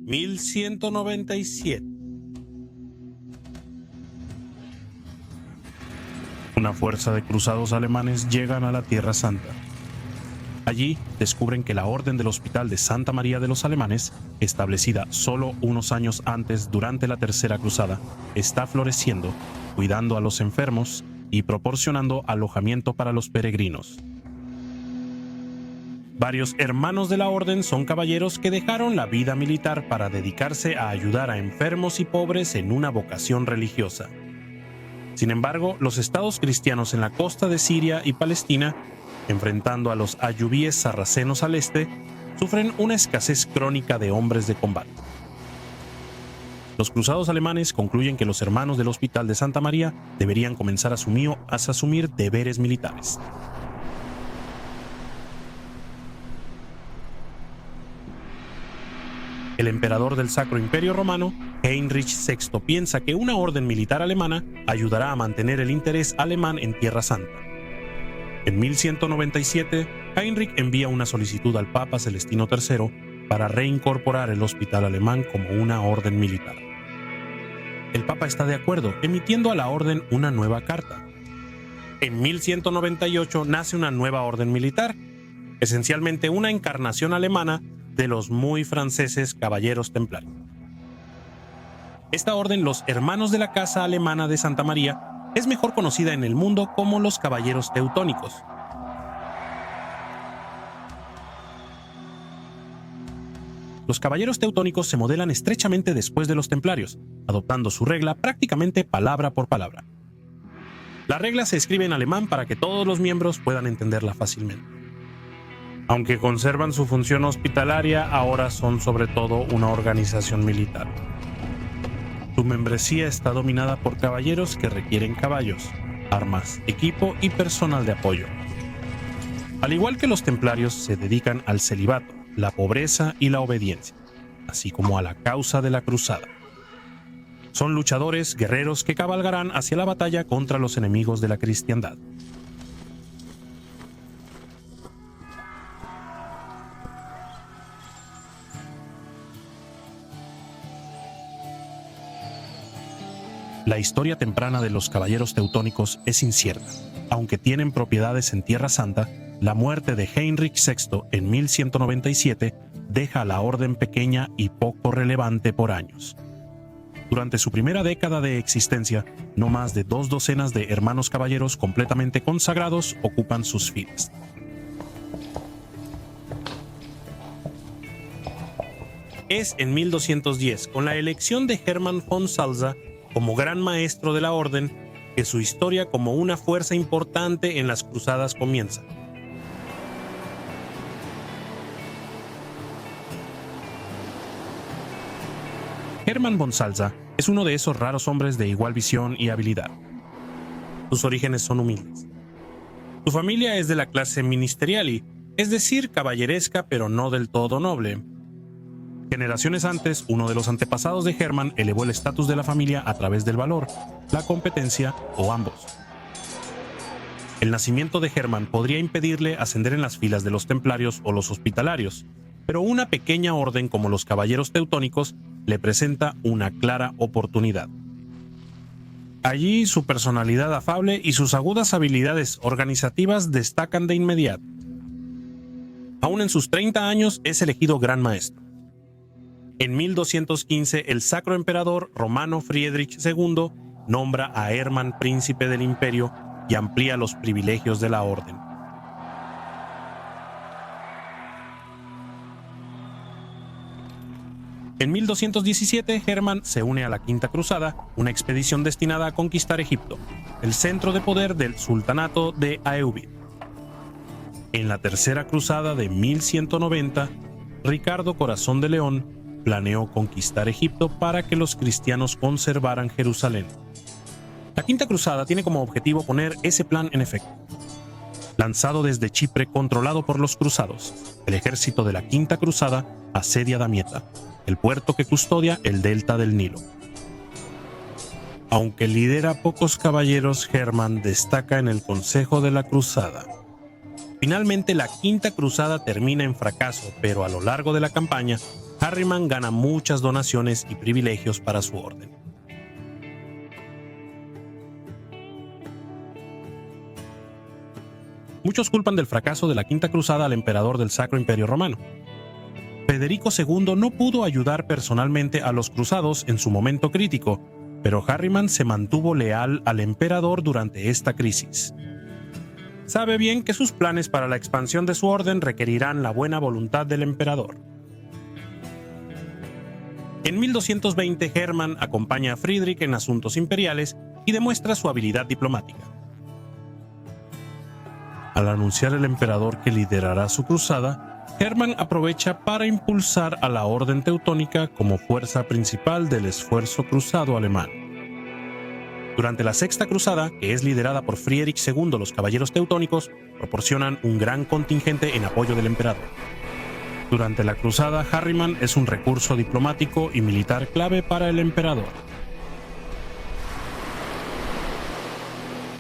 1197. Una fuerza de cruzados alemanes llegan a la Tierra Santa. Allí descubren que la Orden del Hospital de Santa María de los Alemanes, establecida solo unos años antes durante la Tercera Cruzada, está floreciendo, cuidando a los enfermos y proporcionando alojamiento para los peregrinos. Varios hermanos de la orden son caballeros que dejaron la vida militar para dedicarse a ayudar a enfermos y pobres en una vocación religiosa. Sin embargo, los estados cristianos en la costa de Siria y Palestina, enfrentando a los ayubíes sarracenos al este, sufren una escasez crónica de hombres de combate. Los cruzados alemanes concluyen que los hermanos del Hospital de Santa María deberían comenzar a asumir deberes militares. El emperador del Sacro Imperio Romano, Heinrich VI, piensa que una orden militar alemana ayudará a mantener el interés alemán en Tierra Santa. En 1197, Heinrich envía una solicitud al Papa Celestino III para reincorporar el hospital alemán como una orden militar. El Papa está de acuerdo, emitiendo a la orden una nueva carta. En 1198 nace una nueva orden militar, esencialmente una encarnación alemana de los muy franceses caballeros templarios. Esta orden, los Hermanos de la Casa Alemana de Santa María, es mejor conocida en el mundo como los Caballeros Teutónicos. Los Caballeros Teutónicos se modelan estrechamente después de los Templarios, adoptando su regla prácticamente palabra por palabra. La regla se escribe en alemán para que todos los miembros puedan entenderla fácilmente. Aunque conservan su función hospitalaria, ahora son sobre todo una organización militar. Su membresía está dominada por caballeros que requieren caballos, armas, equipo y personal de apoyo. Al igual que los templarios, se dedican al celibato, la pobreza y la obediencia, así como a la causa de la cruzada. Son luchadores, guerreros que cabalgarán hacia la batalla contra los enemigos de la cristiandad. La historia temprana de los caballeros teutónicos es incierta. Aunque tienen propiedades en Tierra Santa, la muerte de Heinrich VI en 1197 deja a la orden pequeña y poco relevante por años. Durante su primera década de existencia, no más de 2 docenas de hermanos caballeros completamente consagrados ocupan sus filas. Es en 1210, con la elección de Hermann von Salza como gran maestro de la orden, que su historia como una fuerza importante en las cruzadas comienza. Hermann von Salza es uno de esos raros hombres de igual visión y habilidad. Sus orígenes son humildes. Su familia es de la clase ministeriali, es decir, caballeresca pero no del todo noble. Generaciones antes, uno de los antepasados de Hermann elevó el estatus de la familia a través del valor, la competencia o ambos. El nacimiento de Hermann podría impedirle ascender en las filas de los templarios o los hospitalarios, pero una pequeña orden como los caballeros teutónicos le presenta una clara oportunidad. Allí su personalidad afable y sus agudas habilidades organizativas destacan de inmediato. Aún en sus 30 años es elegido gran maestro. En 1215, el Sacro Emperador Romano Friedrich II nombra a Hermann príncipe del imperio y amplía los privilegios de la orden. En 1217, Hermann se une a la Quinta Cruzada, una expedición destinada a conquistar Egipto, el centro de poder del sultanato de Ayyubid. En la Tercera Cruzada de 1190, Ricardo Corazón de León planeó conquistar Egipto para que los cristianos conservaran Jerusalén. La Quinta Cruzada tiene como objetivo poner ese plan en efecto. Lanzado desde Chipre, controlado por los cruzados, el ejército de la Quinta Cruzada asedia Damieta, el puerto que custodia el delta del Nilo. Aunque lidera pocos caballeros, Hermann destaca en el Consejo de la Cruzada. Finalmente, la Quinta Cruzada termina en fracaso, pero a lo largo de la campaña, Harriman gana muchas donaciones y privilegios para su orden. Muchos culpan del fracaso de la Quinta Cruzada al emperador del Sacro Imperio Romano. Federico II no pudo ayudar personalmente a los cruzados en su momento crítico, pero Harriman se mantuvo leal al emperador durante esta crisis. Sabe bien que sus planes para la expansión de su orden requerirán la buena voluntad del emperador. En 1220, Hermann acompaña a Friedrich en asuntos imperiales y demuestra su habilidad diplomática. Al anunciar el emperador que liderará su cruzada, Hermann aprovecha para impulsar a la Orden Teutónica como fuerza principal del esfuerzo cruzado alemán. Durante la Sexta Cruzada, que es liderada por Friedrich II, los caballeros teutónicos proporcionan un gran contingente en apoyo del emperador. Durante la cruzada, Harriman es un recurso diplomático y militar clave para el emperador.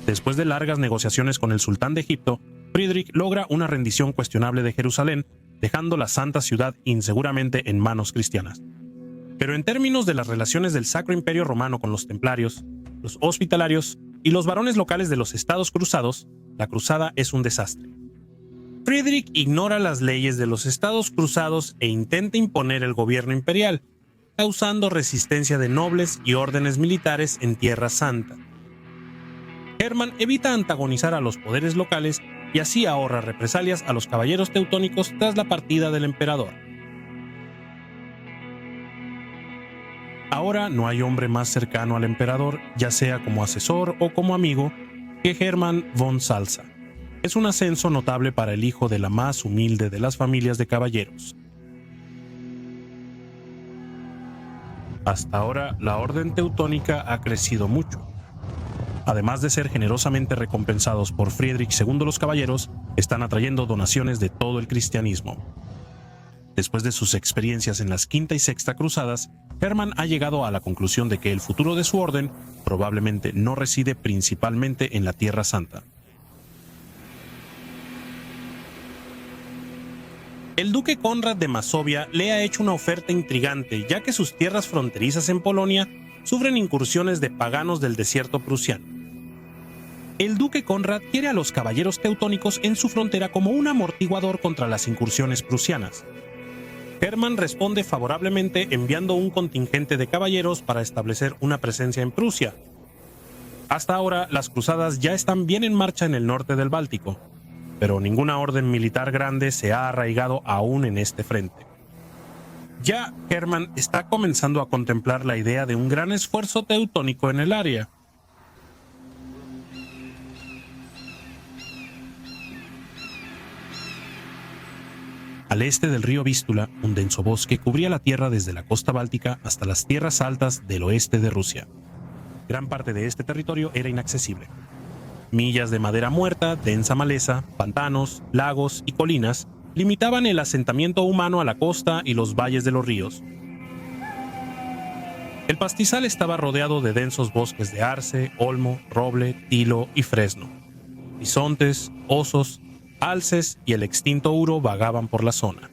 Después de largas negociaciones con el sultán de Egipto, Friedrich logra una rendición cuestionable de Jerusalén, dejando la santa ciudad inseguramente en manos cristianas. Pero en términos de las relaciones del Sacro Imperio Romano con los templarios, los hospitalarios y los varones locales de los estados cruzados, la cruzada es un desastre. Friedrich ignora las leyes de los estados cruzados e intenta imponer el gobierno imperial, causando resistencia de nobles y órdenes militares en Tierra Santa. Hermann evita antagonizar a los poderes locales y así ahorra represalias a los caballeros teutónicos tras la partida del emperador. Ahora no hay hombre más cercano al emperador, ya sea como asesor o como amigo, que Hermann von Salza. Es un ascenso notable para el hijo de la más humilde de las familias de caballeros. Hasta ahora, la orden teutónica ha crecido mucho. Además de ser generosamente recompensados por Friedrich II los caballeros, están atrayendo donaciones de todo el cristianismo. Después de sus experiencias en las Quinta y Sexta Cruzadas, Hermann ha llegado a la conclusión de que el futuro de su orden probablemente no reside principalmente en la Tierra Santa. El duque Conrad de Masovia le ha hecho una oferta intrigante, ya que sus tierras fronterizas en Polonia sufren incursiones de paganos del desierto prusiano. El duque Conrad quiere a los caballeros teutónicos en su frontera como un amortiguador contra las incursiones prusianas. Hermann responde favorablemente enviando un contingente de caballeros para establecer una presencia en Prusia. Hasta ahora, las cruzadas ya están bien en marcha en el norte del Báltico, pero ninguna orden militar grande se ha arraigado aún en este frente. Ya Hermann está comenzando a contemplar la idea de un gran esfuerzo teutónico en el área. Al este del río Vístula, un denso bosque cubría la tierra desde la costa báltica hasta las tierras altas del oeste de Rusia. Gran parte de este territorio era inaccesible. Millas de madera muerta, densa maleza, pantanos, lagos y colinas limitaban el asentamiento humano a la costa y los valles de los ríos. El pastizal estaba rodeado de densos bosques de arce, olmo, roble, tilo y fresno. Bisontes, osos, alces y el extinto uro vagaban por la zona.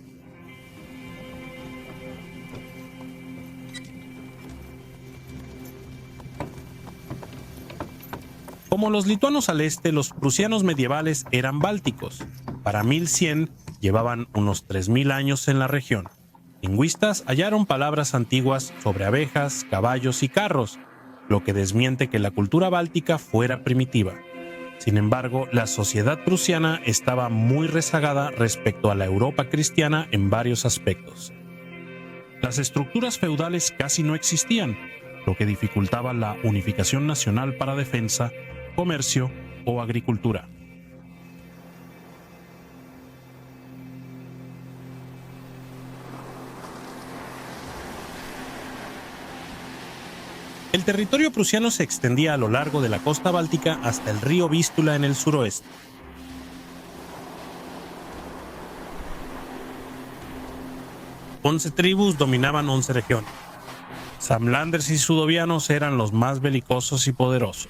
Como los lituanos al este, los prusianos medievales eran bálticos. Para 1100 llevaban unos 3000 años en la región. Lingüistas hallaron palabras antiguas sobre abejas, caballos y carros, lo que desmiente que la cultura báltica fuera primitiva. Sin embargo, la sociedad prusiana estaba muy rezagada respecto a la Europa cristiana en varios aspectos. Las estructuras feudales casi no existían, lo que dificultaba la unificación nacional para defensa, comercio o agricultura. El territorio prusiano se extendía a lo largo de la costa báltica hasta el río Vístula en el suroeste. 11 tribus dominaban 11 regiones. Samlanders y sudovianos eran los más belicosos y poderosos.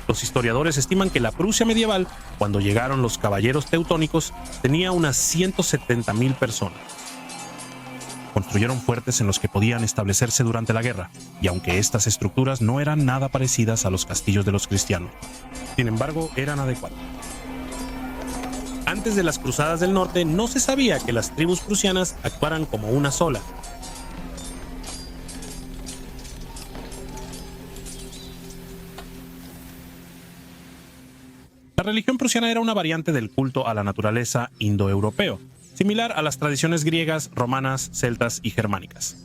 Los historiadores estiman que la Prusia medieval, cuando llegaron los caballeros teutónicos, tenía unas 170.000 personas. Construyeron fuertes en los que podían establecerse durante la guerra, y aunque estas estructuras no eran nada parecidas a los castillos de los cristianos, sin embargo eran adecuadas. Antes de las cruzadas del norte no se sabía que las tribus prusianas actuaran como una sola. La religión prusiana era una variante del culto a la naturaleza indoeuropeo, similar a las tradiciones griegas, romanas, celtas y germánicas.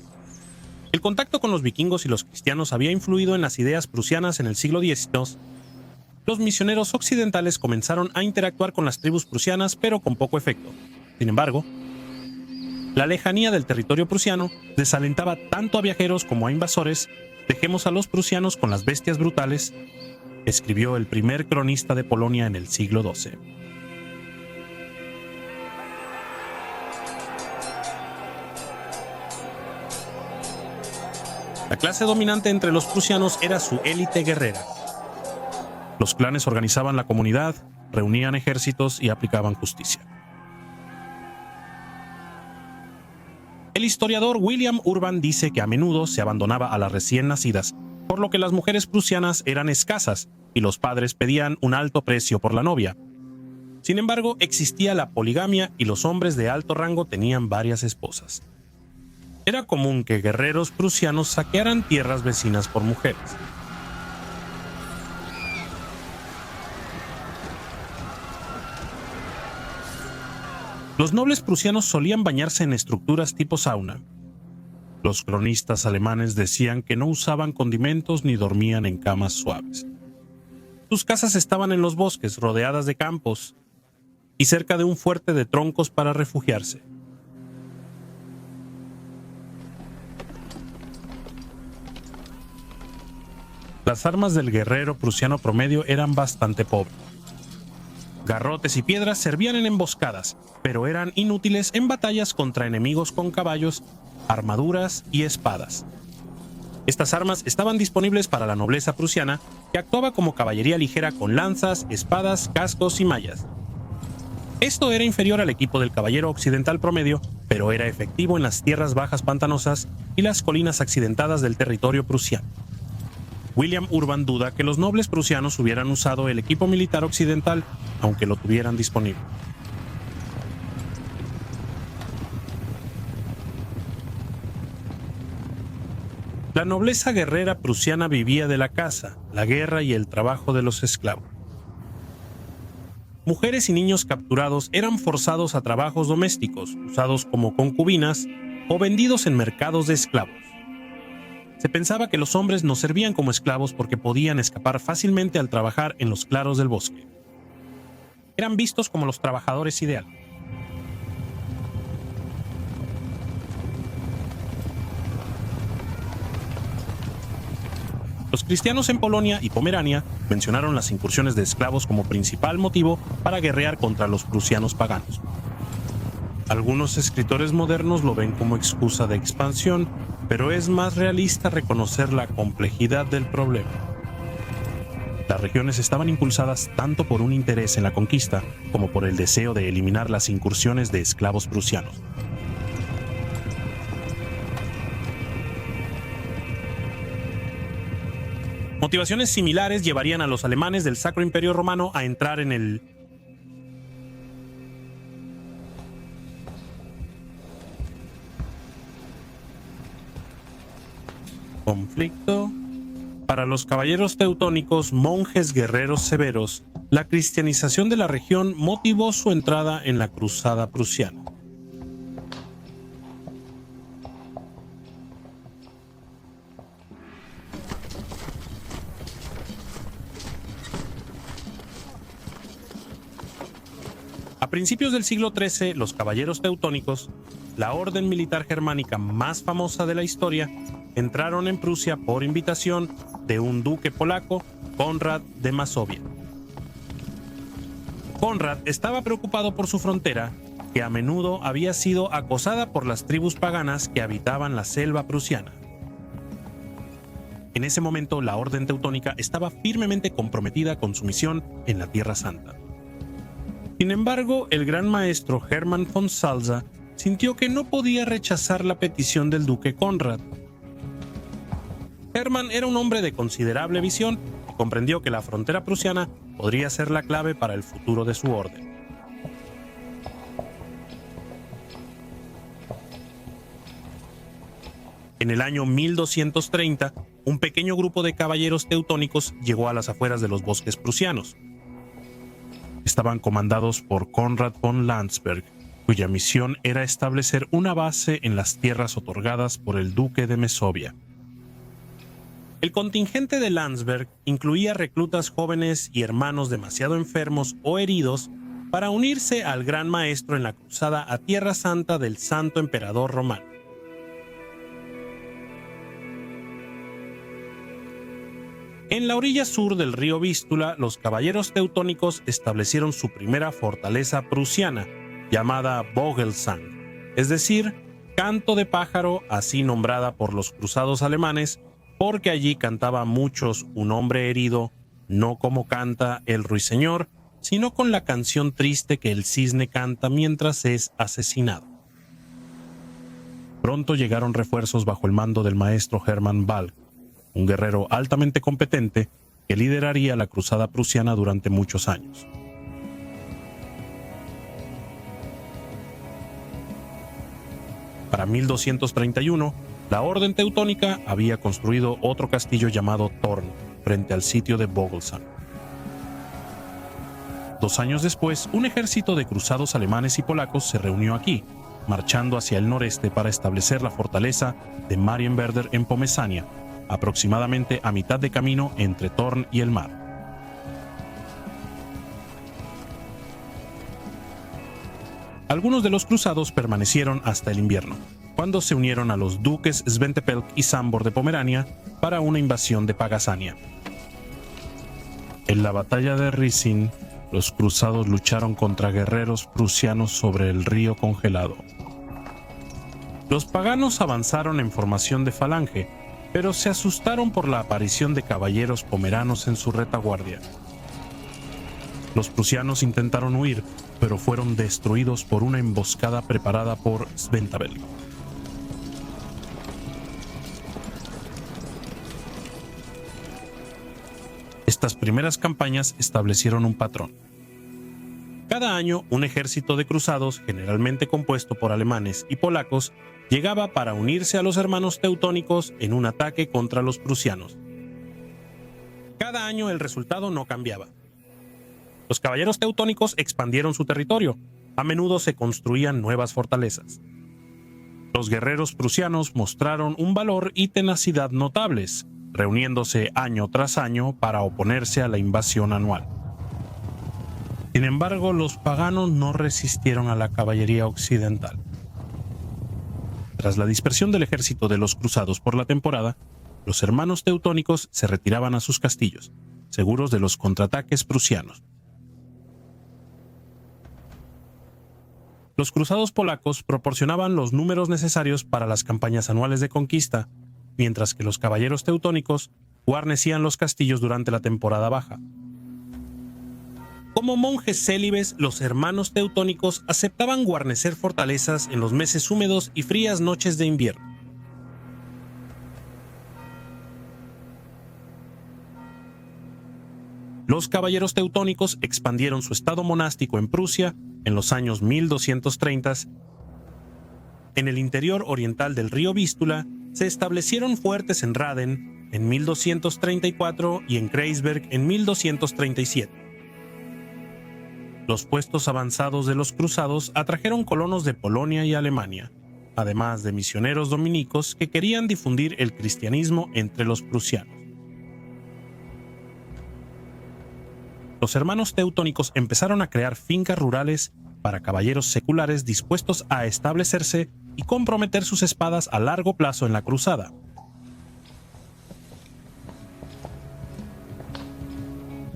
El contacto con los vikingos y los cristianos había influido en las ideas prusianas en el siglo X. Los misioneros occidentales comenzaron a interactuar con las tribus prusianas, pero con poco efecto. Sin embargo, la lejanía del territorio prusiano desalentaba tanto a viajeros como a invasores. Dejemos a los prusianos con las bestias brutales, escribió el primer cronista de Polonia en el siglo XII. La clase dominante entre los prusianos era su élite guerrera. Los clanes organizaban la comunidad, reunían ejércitos y aplicaban justicia. El historiador William Urban dice que a menudo se abandonaba a las recién nacidas, por lo que las mujeres prusianas eran escasas y los padres pedían un alto precio por la novia. Sin embargo, existía la poligamia y los hombres de alto rango tenían varias esposas. Era común que guerreros prusianos saquearan tierras vecinas por mujeres. Los nobles prusianos solían bañarse en estructuras tipo sauna. Los cronistas alemanes decían que no usaban condimentos ni dormían en camas suaves. Sus casas estaban en los bosques, rodeadas de campos y cerca de un fuerte de troncos para refugiarse. Las armas del guerrero prusiano promedio eran bastante pobres. Garrotes y piedras servían en emboscadas, pero eran inútiles en batallas contra enemigos con caballos, armaduras y espadas. Estas armas estaban disponibles para la nobleza prusiana, que actuaba como caballería ligera con lanzas, espadas, cascos y mallas. Esto era inferior al equipo del caballero occidental promedio, pero era efectivo en las tierras bajas pantanosas y las colinas accidentadas del territorio prusiano. William Urban duda que los nobles prusianos hubieran usado el equipo militar occidental, aunque lo tuvieran disponible. La nobleza guerrera prusiana vivía de la caza, la guerra y el trabajo de los esclavos. Mujeres y niños capturados eran forzados a trabajos domésticos, usados como concubinas o vendidos en mercados de esclavos. Se pensaba que los hombres no servían como esclavos porque podían escapar fácilmente al trabajar en los claros del bosque. Eran vistos como los trabajadores ideales. Los cristianos en Polonia y Pomerania mencionaron las incursiones de esclavos como principal motivo para guerrear contra los prusianos paganos. Algunos escritores modernos lo ven como excusa de expansión, pero es más realista reconocer la complejidad del problema. Las regiones estaban impulsadas tanto por un interés en la conquista como por el deseo de eliminar las incursiones de esclavos prusianos. Motivaciones similares llevarían a los alemanes del Sacro Imperio Romano a entrar en el conflicto. Para los caballeros teutónicos, monjes guerreros severos, la cristianización de la región motivó su entrada en la cruzada prusiana. A principios del siglo XIII, los caballeros teutónicos, la orden militar germánica más famosa de la historia, entraron en Prusia por invitación de un duque polaco, Konrad de Masovia. Konrad estaba preocupado por su frontera, que a menudo había sido acosada por las tribus paganas que habitaban la selva prusiana. En ese momento, la orden teutónica estaba firmemente comprometida con su misión en la Tierra Santa. Sin embargo, el gran maestro Hermann von Salza sintió que no podía rechazar la petición del duque Conrad. Hermann era un hombre de considerable visión y comprendió que la frontera prusiana podría ser la clave para el futuro de su orden. En el año 1230, un pequeño grupo de caballeros teutónicos llegó a las afueras de los bosques prusianos. Estaban comandados por Konrad von Landsberg, cuya misión era establecer una base en las tierras otorgadas por el duque de Mesovia. El contingente de Landsberg incluía reclutas jóvenes y hermanos demasiado enfermos o heridos para unirse al gran maestro en la cruzada a Tierra Santa del Santo Emperador Romano. En la orilla sur del río Vístula, los caballeros teutónicos establecieron su primera fortaleza prusiana, llamada Vogelsang, es decir, canto de pájaro, así nombrada por los cruzados alemanes, porque allí cantaba a muchos un hombre herido, no como canta el ruiseñor, sino con la canción triste que el cisne canta mientras es asesinado. Pronto llegaron refuerzos bajo el mando del maestro Hermann Balck, un guerrero altamente competente que lideraría la cruzada prusiana durante muchos años. Para 1231, la Orden Teutónica había construido otro castillo llamado Thorn, frente al sitio de Vogelsang. 2 años después, un ejército de cruzados alemanes y polacos se reunió aquí, marchando hacia el noreste para establecer la fortaleza de Marienwerder en Pomesania, aproximadamente a mitad de camino entre Thorn y el mar. Algunos de los cruzados permanecieron hasta el invierno, cuando se unieron a los duques Sventepelk y Sambor de Pomerania para una invasión de Pagasania. En la batalla de Rising, los cruzados lucharon contra guerreros prusianos sobre el río congelado. Los paganos avanzaron en formación de falange, pero se asustaron por la aparición de caballeros pomeranos en su retaguardia. Los prusianos intentaron huir, pero fueron destruidos por una emboscada preparada por Sventabel. Estas primeras campañas establecieron un patrón. Cada año, un ejército de cruzados, generalmente compuesto por alemanes y polacos, llegaba para unirse a los hermanos teutónicos en un ataque contra los prusianos. Cada año el resultado no cambiaba. Los caballeros teutónicos expandieron su territorio. A menudo se construían nuevas fortalezas. Los guerreros prusianos mostraron un valor y tenacidad notables, reuniéndose año tras año para oponerse a la invasión anual. Sin embargo, los paganos no resistieron a la caballería occidental. Tras la dispersión del ejército de los cruzados por la temporada, los hermanos teutónicos se retiraban a sus castillos, seguros de los contraataques prusianos. Los cruzados polacos proporcionaban los números necesarios para las campañas anuales de conquista, mientras que los caballeros teutónicos guarnecían los castillos durante la temporada baja. Como monjes célibes, los hermanos teutónicos aceptaban guarnecer fortalezas en los meses húmedos y frías noches de invierno. Los caballeros teutónicos expandieron su estado monástico en Prusia en los años 1230. En el interior oriental del río Vístula se establecieron fuertes en Raden en 1234 y en Kreisberg en 1237. Los puestos avanzados de los cruzados atrajeron colonos de Polonia y Alemania, además de misioneros dominicos que querían difundir el cristianismo entre los prusianos. Los hermanos teutónicos empezaron a crear fincas rurales para caballeros seculares dispuestos a establecerse y comprometer sus espadas a largo plazo en la cruzada.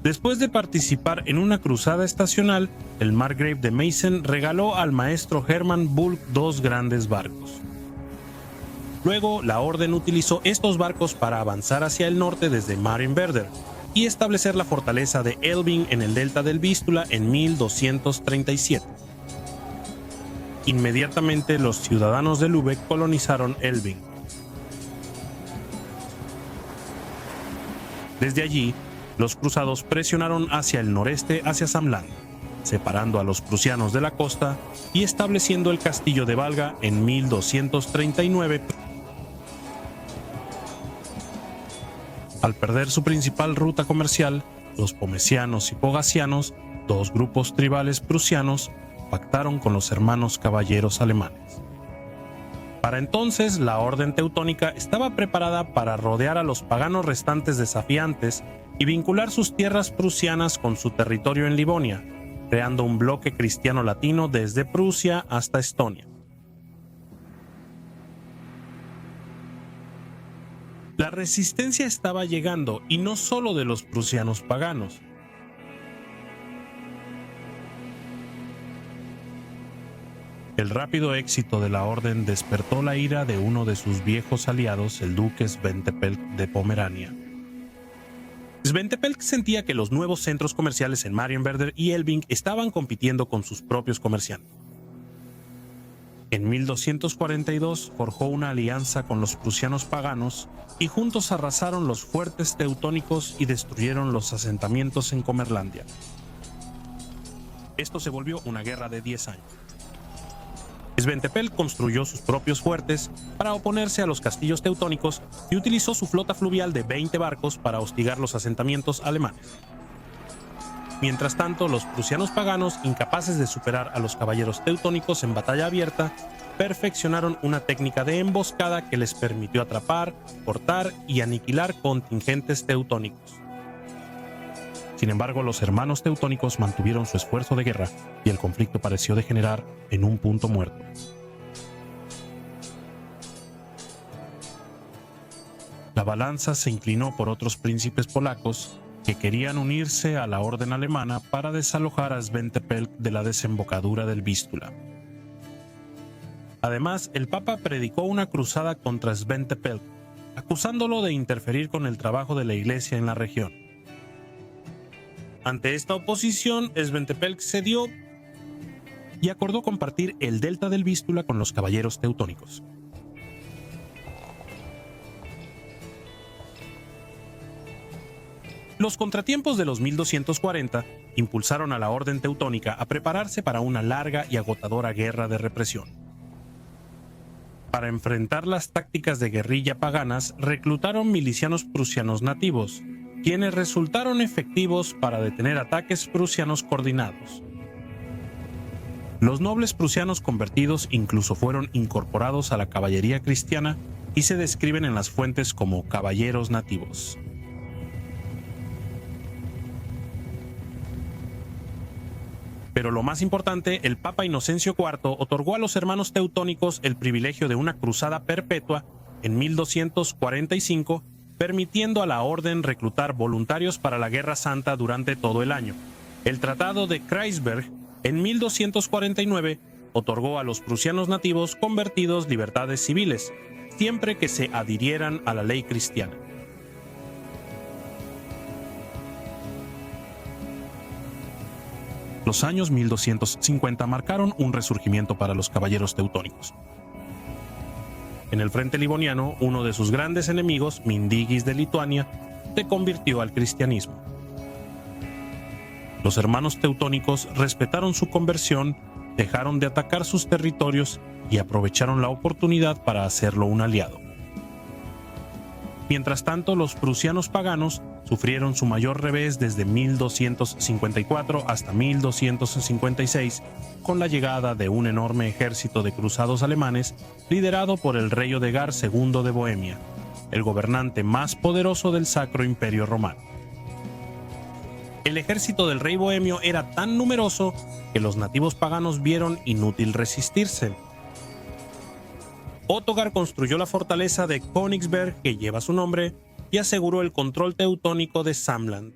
Después de participar en una cruzada estacional, el margrave de Meissen regaló al maestro Hermann Bulk 2 grandes barcos. Luego, la orden utilizó estos barcos para avanzar hacia el norte desde Marienwerder y establecer la fortaleza de Elbing en el delta del Vístula en 1237. inmediatamente los ciudadanos de Lübeck colonizaron Elbing. Desde allí, los cruzados presionaron hacia el noreste hacia Samland, separando a los prusianos de la costa y estableciendo el castillo de Valga en 1239. Al perder su principal ruta comercial, los pomesianos y pogasianos, dos grupos tribales prusianos, pactaron con los hermanos caballeros alemanes. Para entonces, la orden teutónica estaba preparada para rodear a los paganos restantes desafiantes y vincular sus tierras prusianas con su territorio en Livonia, creando un bloque cristiano latino desde Prusia hasta Estonia. La resistencia estaba llegando, y no solo de los prusianos paganos. El rápido éxito de la orden despertó la ira de uno de sus viejos aliados, el duque Sventepelk de Pomerania. Sventepelk sentía que los nuevos centros comerciales en Marienwerder y Elbing estaban compitiendo con sus propios comerciantes. En 1242 forjó una alianza con los prusianos paganos y juntos arrasaron los fuertes teutónicos y destruyeron los asentamientos en Comerlandia. Esto se volvió una guerra de 10 años. Sventepelk construyó sus propios fuertes para oponerse a los castillos teutónicos y utilizó su flota fluvial de 20 barcos para hostigar los asentamientos alemanes. Mientras tanto, los prusianos paganos, incapaces de superar a los caballeros teutónicos en batalla abierta, perfeccionaron una técnica de emboscada que les permitió atrapar, cortar y aniquilar contingentes teutónicos. Sin embargo, los hermanos teutónicos mantuvieron su esfuerzo de guerra y el conflicto pareció degenerar en un punto muerto. La balanza se inclinó por otros príncipes polacos que querían unirse a la orden alemana para desalojar a Sventepelk de la desembocadura del Vístula. Además, el Papa predicó una cruzada contra Sventepelk, acusándolo de interferir con el trabajo de la Iglesia en la región. Ante esta oposición, Sventepelk cedió y acordó compartir el delta del Vístula con los caballeros teutónicos. Los contratiempos de los 1240 impulsaron a la orden teutónica a prepararse para una larga y agotadora guerra de represión. Para enfrentar las tácticas de guerrilla paganas, reclutaron milicianos prusianos nativos, quienes resultaron efectivos para detener ataques prusianos coordinados. Los nobles prusianos convertidos incluso fueron incorporados a la caballería cristiana y se describen en las fuentes como caballeros nativos. Pero lo más importante, el Papa Inocencio IV otorgó a los hermanos teutónicos el privilegio de una cruzada perpetua en 1245, permitiendo a la orden reclutar voluntarios para la Guerra Santa durante todo el año. El Tratado de Kreisberg, en 1249, otorgó a los prusianos nativos convertidos libertades civiles, siempre que se adhirieran a la ley cristiana. Los años 1250 marcaron un resurgimiento para los caballeros teutónicos. En el frente livoniano, uno de sus grandes enemigos, Mindigis de Lituania, se convirtió al cristianismo. Los hermanos teutónicos respetaron su conversión, dejaron de atacar sus territorios y aprovecharon la oportunidad para hacerlo un aliado. Mientras tanto, los prusianos paganos sufrieron su mayor revés desde 1254 hasta 1256, con la llegada de un enorme ejército de cruzados alemanes liderado por el rey Odegar II de Bohemia, el gobernante más poderoso del Sacro Imperio Romano. El ejército del rey bohemio era tan numeroso que los nativos paganos vieron inútil resistirse. Ottokar construyó la fortaleza de Königsberg, que lleva su nombre, y aseguró el control teutónico de Samland.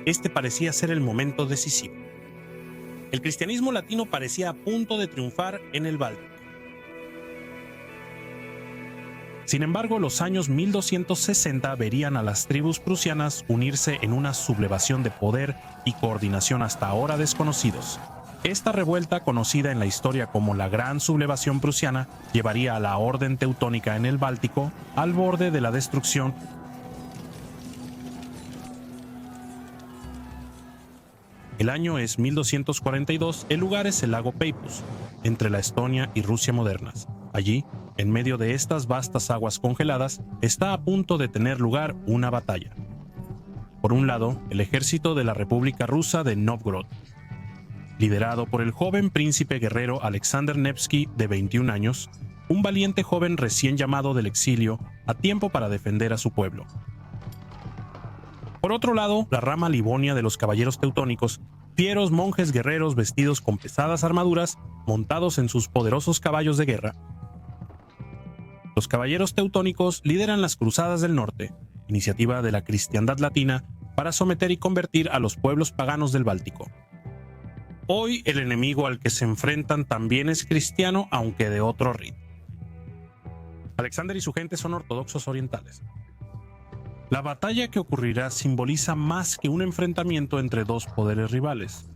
Este parecía ser el momento decisivo. El cristianismo latino parecía a punto de triunfar en el Báltico. Sin embargo, los años 1260 verían a las tribus prusianas unirse en una sublevación de poder y coordinación hasta ahora desconocidos. Esta revuelta, conocida en la historia como la Gran Sublevación Prusiana, llevaría a la Orden Teutónica en el Báltico al borde de la destrucción. El año es 1242, el lugar es el lago Peipus, entre la Estonia y Rusia modernas. Allí, en medio de estas vastas aguas congeladas, está a punto de tener lugar una batalla. Por un lado, el ejército de la República Rusa de Nóvgorod, liderado por el joven príncipe guerrero Alexander Nevsky, de 21 años, un valiente joven recién llamado del exilio, a tiempo para defender a su pueblo. Por otro lado, la rama livonia de los caballeros teutónicos, fieros monjes guerreros vestidos con pesadas armaduras, montados en sus poderosos caballos de guerra. Los caballeros teutónicos lideran las Cruzadas del Norte, iniciativa de la cristiandad latina para someter y convertir a los pueblos paganos del Báltico. Hoy el enemigo al que se enfrentan también es cristiano, aunque de otro rito. Alexander y su gente son ortodoxos orientales. La batalla que ocurrirá simboliza más que un enfrentamiento entre dos poderes rivales.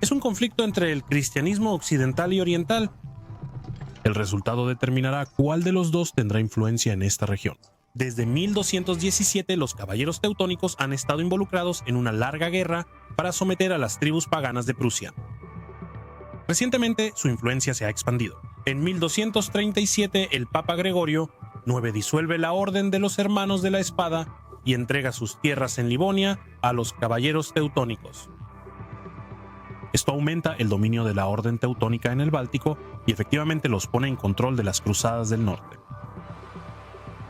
Es un conflicto entre el cristianismo occidental y oriental. El resultado determinará cuál de los dos tendrá influencia en esta región. Desde 1217, los caballeros teutónicos han estado involucrados en una larga guerra para someter a las tribus paganas de Prusia. Recientemente, su influencia se ha expandido. En 1237, el Papa Gregorio IX disuelve la Orden de los Hermanos de la Espada y entrega sus tierras en Livonia a los caballeros teutónicos. Esto aumenta el dominio de la Orden Teutónica en el Báltico y efectivamente los pone en control de las Cruzadas del Norte.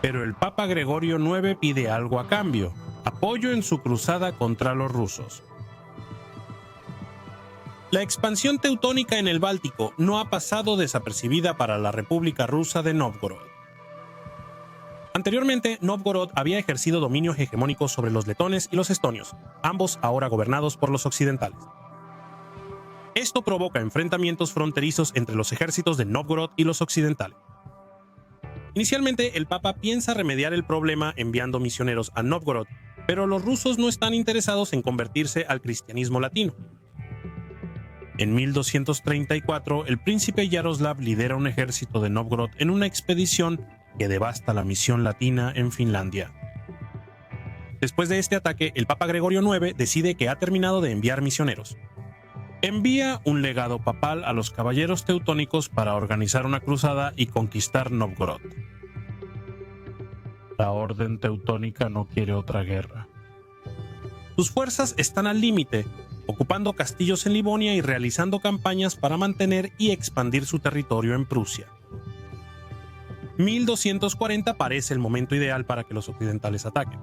Pero el Papa Gregorio IX pide algo a cambio: apoyo en su cruzada contra los rusos. La expansión teutónica en el Báltico no ha pasado desapercibida para la República Rusa de Nóvgorod. Anteriormente, Nóvgorod había ejercido dominio hegemónico sobre los letones y los estonios, ambos ahora gobernados por los occidentales. Esto provoca enfrentamientos fronterizos entre los ejércitos de Nóvgorod y los occidentales. Inicialmente, el Papa piensa remediar el problema enviando misioneros a Nóvgorod, pero los rusos no están interesados en convertirse al cristianismo latino. En 1234, el príncipe Yaroslav lidera un ejército de Nóvgorod en una expedición que devasta la misión latina en Finlandia. Después de este ataque, el Papa Gregorio IX decide que ha terminado de enviar misioneros. Envía un legado papal a los caballeros teutónicos para organizar una cruzada y conquistar Nóvgorod. La Orden Teutónica no quiere otra guerra. Sus fuerzas están al límite, ocupando castillos en Livonia y realizando campañas para mantener y expandir su territorio en Prusia. 1240 parece el momento ideal para que los occidentales ataquen.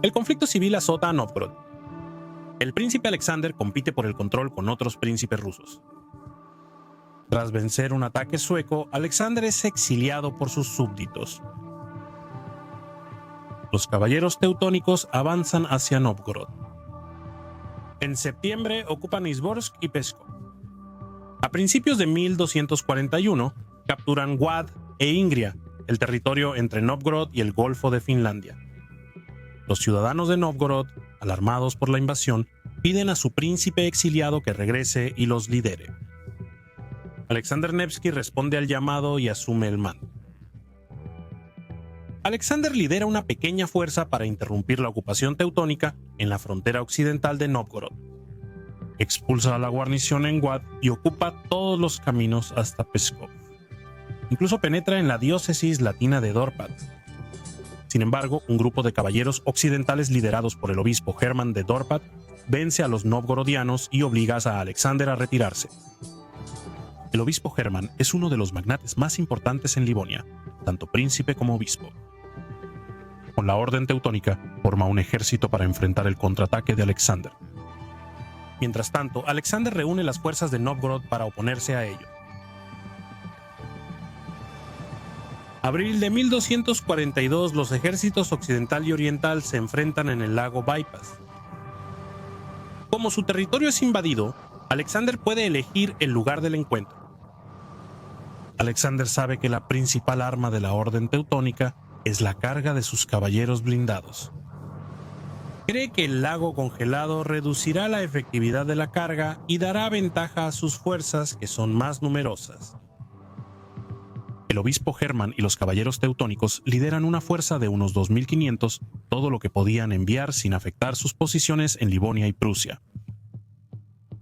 El conflicto civil azota a Nóvgorod. El príncipe Alexander compite por el control con otros príncipes rusos. Tras vencer un ataque sueco, Alexander es exiliado por sus súbditos. Los caballeros teutónicos avanzan hacia Nóvgorod. En septiembre ocupan Izborsk y Pskov. A principios de 1241 capturan Wad e Ingria, el territorio entre Nóvgorod y el Golfo de Finlandia. Los ciudadanos de Nóvgorod, alarmados por la invasión, piden a su príncipe exiliado que regrese y los lidere. Alexander Nevsky responde al llamado y asume el mando. Alexander lidera una pequeña fuerza para interrumpir la ocupación teutónica en la frontera occidental de Nóvgorod. Expulsa a la guarnición en Wad y ocupa todos los caminos hasta Pskov. Incluso penetra en la diócesis latina de Dorpat. Sin embargo, un grupo de caballeros occidentales liderados por el obispo Hermann de Dorpat vence a los novgorodianos y obliga a Alexander a retirarse. El obispo Hermann es uno de los magnates más importantes en Livonia, tanto príncipe como obispo. Con la Orden Teutónica, forma un ejército para enfrentar el contraataque de Alexander. Mientras tanto, Alexander reúne las fuerzas de Nóvgorod para oponerse a ello. Abril de 1242, los ejércitos occidental y oriental se enfrentan en el lago Bypass. Como su territorio es invadido, Alexander puede elegir el lugar del encuentro. Alexander sabe que la principal arma de la Orden Teutónica es la carga de sus caballeros blindados. Cree que el lago congelado reducirá la efectividad de la carga y dará ventaja a sus fuerzas, que son más numerosas. El obispo Hermann y los caballeros teutónicos lideran una fuerza de unos 2.500, todo lo que podían enviar sin afectar sus posiciones en Livonia y Prusia.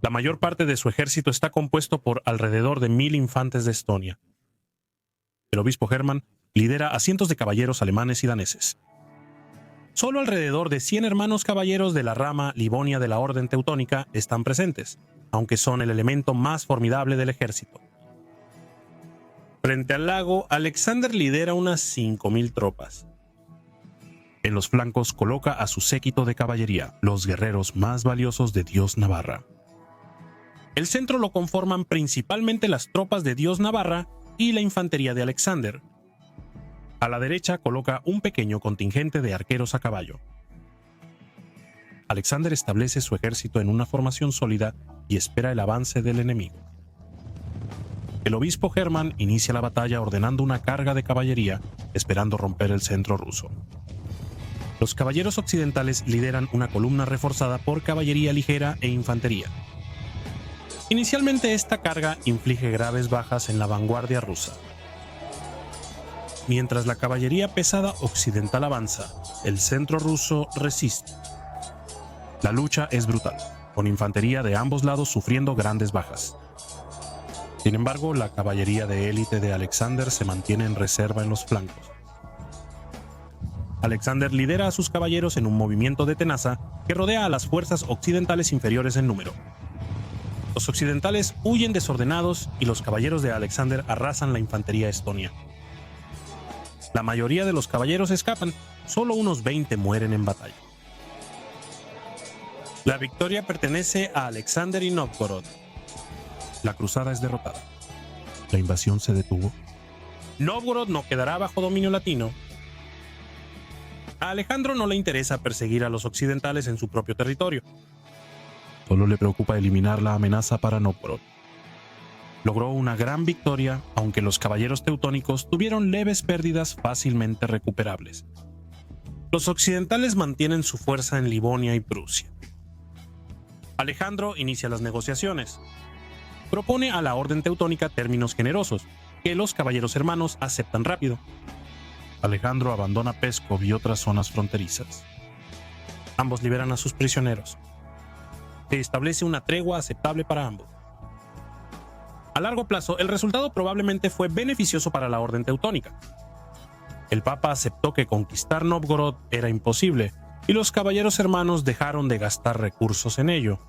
La mayor parte de su ejército está compuesto por alrededor de 1.000 infantes de Estonia. El obispo Hermann lidera a cientos de caballeros alemanes y daneses. Solo alrededor de 100 hermanos caballeros de la rama Livonia de la Orden Teutónica están presentes, aunque son el elemento más formidable del ejército. Frente al lago, Alexander lidera unas 5.000 tropas. En los flancos coloca a su séquito de caballería, los guerreros más valiosos de Dios Navarra. El centro lo conforman principalmente las tropas de Dios Navarra y la infantería de Alexander. A la derecha coloca un pequeño contingente de arqueros a caballo. Alexander establece su ejército en una formación sólida y espera el avance del enemigo. El obispo Hermann inicia la batalla ordenando una carga de caballería, esperando romper el centro ruso. Los caballeros occidentales lideran una columna reforzada por caballería ligera e infantería. Inicialmente esta carga inflige graves bajas en la vanguardia rusa. Mientras la caballería pesada occidental avanza, el centro ruso resiste. La lucha es brutal, con infantería de ambos lados sufriendo grandes bajas. Sin embargo, la caballería de élite de Alexander se mantiene en reserva en los flancos. Alexander lidera a sus caballeros en un movimiento de tenaza que rodea a las fuerzas occidentales inferiores en número. Los occidentales huyen desordenados y los caballeros de Alexander arrasan la infantería estonia. La mayoría de los caballeros escapan, solo unos 20 mueren en batalla. La victoria pertenece a Alexander y Novgorod. La cruzada es derrotada. La invasión se detuvo. Novgorod no quedará bajo dominio latino. A Alejandro no le interesa perseguir a los occidentales en su propio territorio. Solo le preocupa eliminar la amenaza para Novgorod. Logró una gran victoria, aunque los caballeros teutónicos tuvieron leves pérdidas fácilmente recuperables. Los occidentales mantienen su fuerza en Livonia y Prusia. Alejandro inicia las negociaciones. Propone a la Orden Teutónica términos generosos, que los caballeros hermanos aceptan rápido. Alejandro abandona Pskov y otras zonas fronterizas. Ambos liberan a sus prisioneros. Se establece una tregua aceptable para ambos. A largo plazo, el resultado probablemente fue beneficioso para la Orden Teutónica. El Papa aceptó que conquistar Novgorod era imposible, y los caballeros hermanos dejaron de gastar recursos en ello.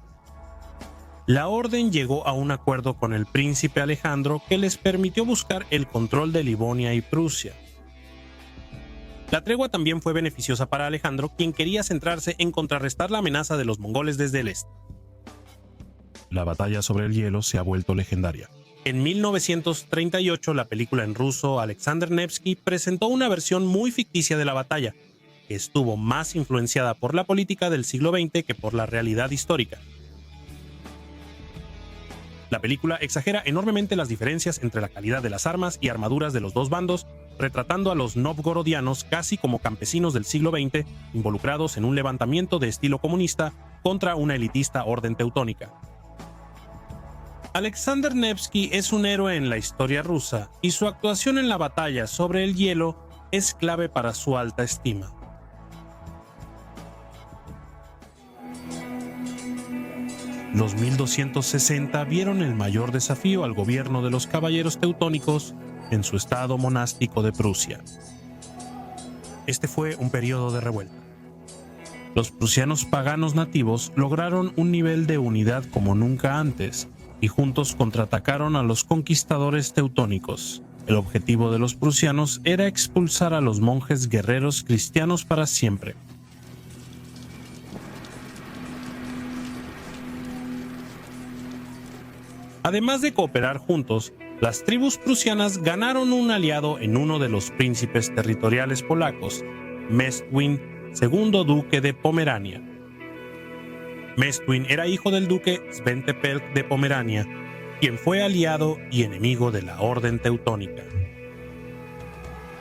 La orden llegó a un acuerdo con el príncipe Alejandro que les permitió buscar el control de Livonia y Prusia. La tregua también fue beneficiosa para Alejandro, quien quería centrarse en contrarrestar la amenaza de los mongoles desde el este. La batalla sobre el hielo se ha vuelto legendaria. En 1938, la película en ruso Alexander Nevsky presentó una versión muy ficticia de la batalla, que estuvo más influenciada por la política del siglo XX que por la realidad histórica. La película exagera enormemente las diferencias entre la calidad de las armas y armaduras de los dos bandos, retratando a los novgorodianos casi como campesinos del siglo XX involucrados en un levantamiento de estilo comunista contra una elitista orden teutónica. Alexander Nevsky es un héroe en la historia rusa y su actuación en la batalla sobre el hielo es clave para su alta estima. Los 1260 vieron el mayor desafío al gobierno de los caballeros teutónicos en su estado monástico de Prusia. Este fue un periodo de revuelta. Los prusianos paganos nativos lograron un nivel de unidad como nunca antes y juntos contraatacaron a los conquistadores teutónicos. El objetivo de los prusianos era expulsar a los monjes guerreros cristianos para siempre. Además de cooperar juntos, las tribus prusianas ganaron un aliado en uno de los príncipes territoriales polacos, Mestwin, segundo duque de Pomerania. Mestwin era hijo del duque Sventepelk de Pomerania quien fue aliado y enemigo de la Orden Teutónica.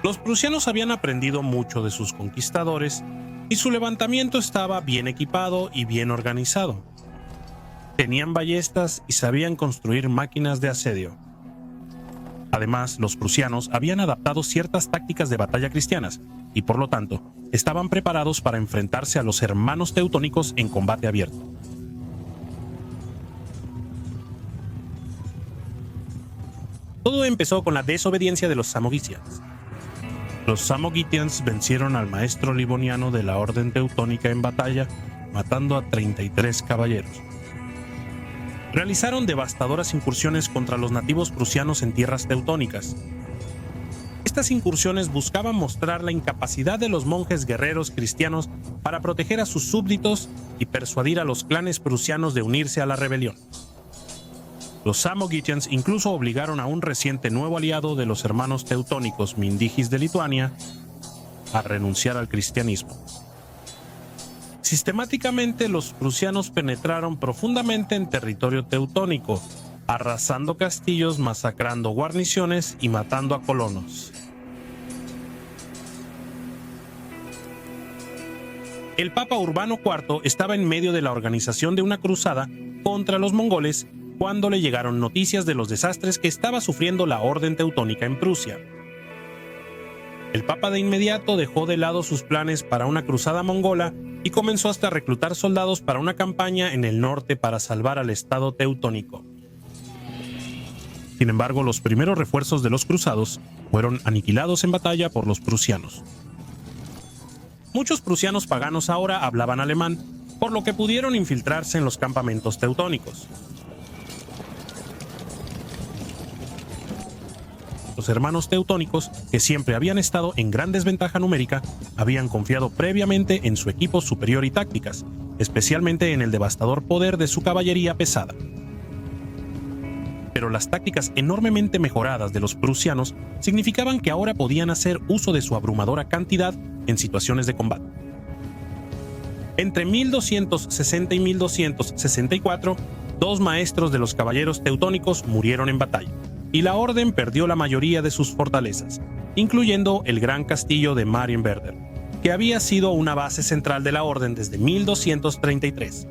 Los prusianos habían aprendido mucho de sus conquistadores y su levantamiento estaba bien equipado y bien organizado. Tenían ballestas y sabían construir máquinas de asedio. Además, los prusianos habían adaptado ciertas tácticas de batalla cristianas y, por lo tanto, estaban preparados para enfrentarse a los hermanos teutónicos en combate abierto. Todo empezó con la desobediencia de los Samogitians. Los Samogitians vencieron al maestro livoniano de la Orden Teutónica en batalla, matando a 33 caballeros. Realizaron devastadoras incursiones contra los nativos prusianos en tierras teutónicas. Estas incursiones buscaban mostrar la incapacidad de los monjes guerreros cristianos para proteger a sus súbditos y persuadir a los clanes prusianos de unirse a la rebelión. Los Samogitians incluso obligaron a un reciente nuevo aliado de los hermanos teutónicos Mindigis de Lituania a renunciar al cristianismo. Sistemáticamente, los prusianos penetraron profundamente en territorio teutónico, arrasando castillos, masacrando guarniciones y matando a colonos. El Papa Urbano IV estaba en medio de la organización de una cruzada contra los mongoles cuando le llegaron noticias de los desastres que estaba sufriendo la Orden Teutónica en Prusia. El Papa de inmediato dejó de lado sus planes para una cruzada mongola y comenzó hasta a reclutar soldados para una campaña en el norte para salvar al Estado teutónico. Sin embargo, los primeros refuerzos de los cruzados fueron aniquilados en batalla por los prusianos. Muchos prusianos paganos ahora hablaban alemán, por lo que pudieron infiltrarse en los campamentos teutónicos. Los hermanos teutónicos, que siempre habían estado en gran desventaja numérica, habían confiado previamente en su equipo superior y tácticas, especialmente en el devastador poder de su caballería pesada. Pero las tácticas enormemente mejoradas de los prusianos significaban que ahora podían hacer uso de su abrumadora cantidad en situaciones de combate. Entre 1260 y 1264, 2 maestros de los caballeros teutónicos murieron en batalla, y la orden perdió la mayoría de sus fortalezas, incluyendo el gran castillo de Marienwerder, que había sido una base central de la orden desde 1233.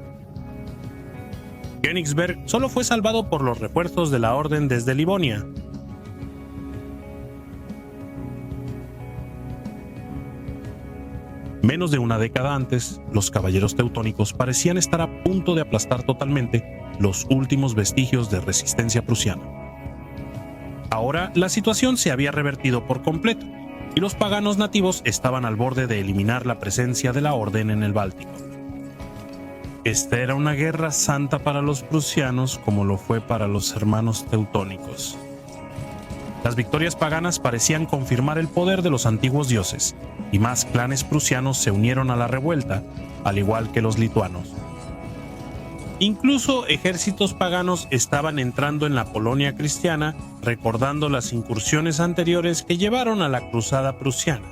Königsberg solo fue salvado por los refuerzos de la orden desde Livonia. Menos de una década antes, los caballeros teutónicos parecían estar a punto de aplastar totalmente los últimos vestigios de resistencia prusiana. Ahora, la situación se había revertido por completo, y los paganos nativos estaban al borde de eliminar la presencia de la orden en el Báltico. Esta era una guerra santa para los prusianos como lo fue para los hermanos teutónicos. Las victorias paganas parecían confirmar el poder de los antiguos dioses, y más clanes prusianos se unieron a la revuelta, al igual que los lituanos. Incluso ejércitos paganos estaban entrando en la Polonia cristiana, recordando las incursiones anteriores que llevaron a la cruzada prusiana.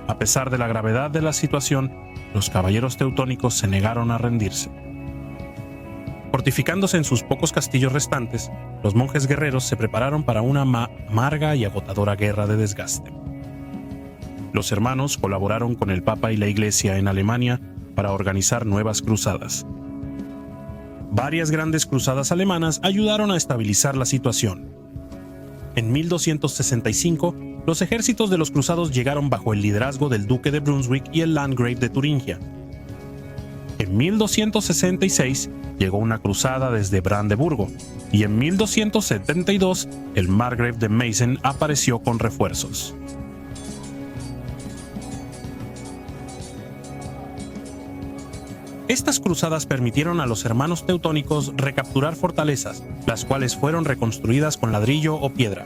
A pesar de la gravedad de la situación, los caballeros teutónicos se negaron a rendirse. Fortificándose en sus pocos castillos restantes, los monjes guerreros se prepararon para una amarga y agotadora guerra de desgaste. Los hermanos colaboraron con el Papa y la Iglesia en Alemania para organizar nuevas cruzadas. Varias grandes cruzadas alemanas ayudaron a estabilizar la situación. En 1265, los ejércitos de los cruzados llegaron bajo el liderazgo del duque de Brunswick y el landgrave de Turingia. En 1266 llegó una cruzada desde Brandeburgo, y en 1272 el margrave de Meissen apareció con refuerzos. Estas cruzadas permitieron a los hermanos teutónicos recapturar fortalezas, las cuales fueron reconstruidas con ladrillo o piedra.